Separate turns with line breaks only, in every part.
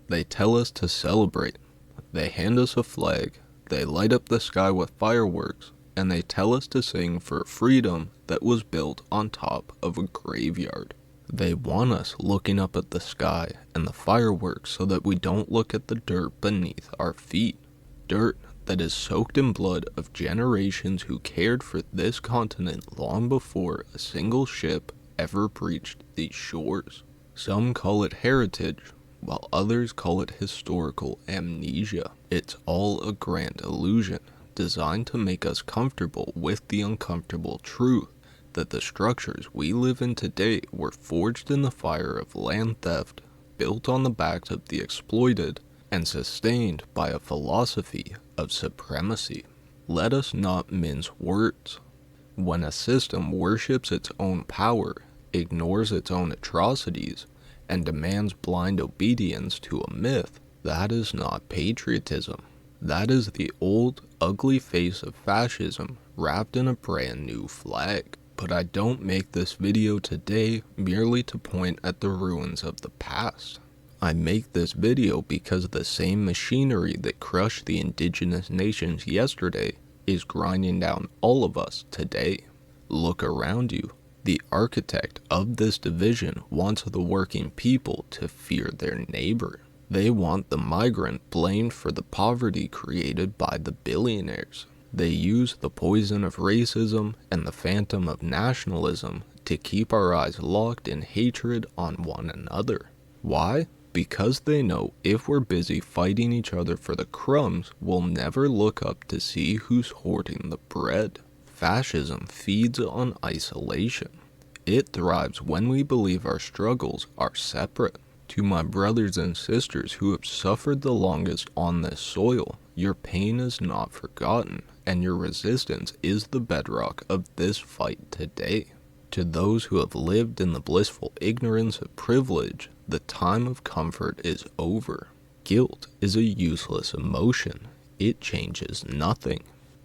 They tell us to celebrate. They hand us a flag. They light up the sky with fireworks. And they tell us to sing for freedom that was built on top of a graveyard. They want us looking up at the sky and the fireworks so that we don't look at the dirt beneath our feet. Dirt that is soaked in blood of generations who cared for this continent long before a single ship ever breached these shores. Some call it heritage, while others call it historical amnesia. It's all a grand illusion, designed to make us comfortable with the uncomfortable truth that the structures we live in today were forged in the fire of land theft, built on the backs of the exploited, and sustained by a philosophy of supremacy. Let us not mince words. When a system worships its own power, ignores its own atrocities, and demands blind obedience to a myth, that is not patriotism. That is the old, ugly face of fascism wrapped in a brand new flag. But I don't make this video today merely to point at the ruins of the past. I make this video because the same machinery that crushed the indigenous nations yesterday is grinding down all of us today. Look around you. The architect of this division wants the working people to fear their neighbor. They want the migrant blamed for the poverty created by the billionaires. They use the poison of racism and the phantom of nationalism to keep our eyes locked in hatred on one another. Why? Because they know if we're busy fighting each other for the crumbs, we'll never look up to see who's hoarding the bread. Fascism feeds on isolation. It thrives when we believe our struggles are separate. To my brothers and sisters who have suffered the longest on this soil, your pain is not forgotten, and your resistance is the bedrock of this fight today. To those who have lived in the blissful ignorance of privilege, the time of comfort is over. Guilt is a useless emotion. It changes nothing.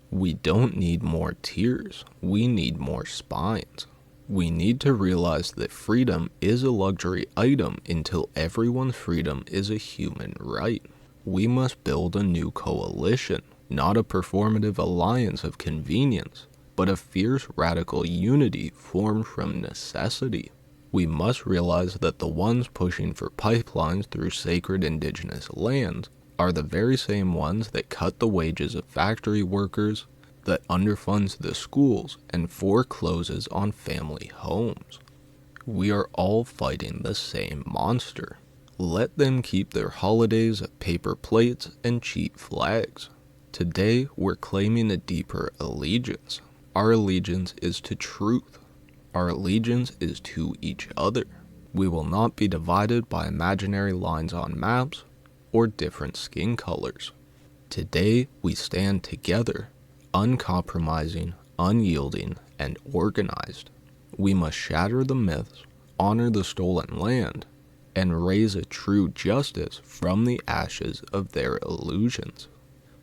We don't need more tears. We need more spines. We need to realize that freedom is a luxury item until everyone's freedom is a human right. We must build a new coalition, not a performative alliance of convenience, but a fierce radical unity formed from necessity. We must realize that the ones pushing for pipelines through sacred indigenous lands are the very same ones that cut the wages of factory workers, that underfunds the schools and forecloses on family homes. We are all fighting the same monster. Let them keep their holidays of paper plates and cheap flags. Today, we're claiming a deeper allegiance. Our allegiance is to truth. Our allegiance is to each other. We will not be divided by imaginary lines on maps or different skin colors. Today, we stand together, uncompromising, unyielding, and organized. We must shatter the myths, honor the stolen land, and raise a true justice from the ashes of their illusions.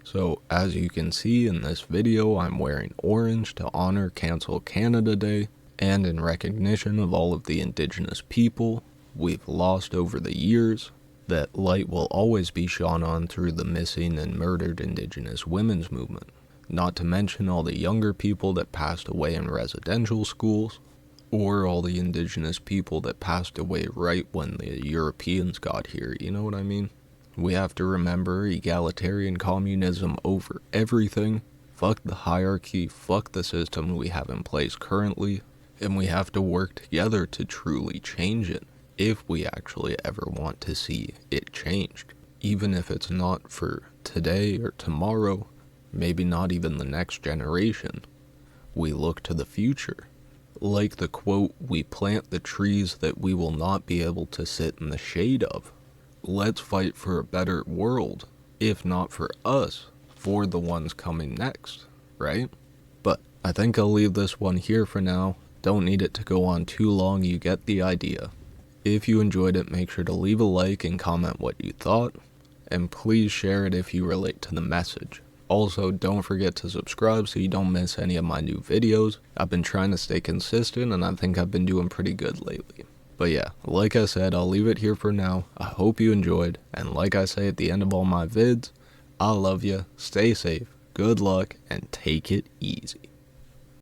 So, as you can see in this video, I'm wearing orange to honor Cancel Canada Day, and in recognition of all of the indigenous people we've lost over the years, that light will always be shone on through the missing and murdered indigenous women's movement. Not to mention all the younger people that passed away in residential schools, or all the indigenous people that passed away right when the Europeans got here, you know what I mean? We have to remember egalitarian communism over everything. Fuck the hierarchy, fuck the system we have in place currently, and we have to work together to truly change it, if we actually ever want to see it changed. Even if it's not for today or tomorrow, maybe not even the next generation, we look to the future. Like the quote, "We plant the trees that we will not be able to sit in the shade of." Let's fight for a better world, if not for us, for the ones coming next, right? But I think I'll leave this one here for now. Don't need it to go on too long, you get the idea. If you enjoyed it, make sure to leave a like and comment what you thought, and please share it if you relate to the message. Also, don't forget to subscribe so you don't miss any of my new videos. I've been trying to stay consistent, and I think I've been doing pretty good lately. But yeah, like I said, I'll leave it here for now. I hope you enjoyed, and like I say at the end of all my vids, I love you, stay safe, good luck, and take it easy.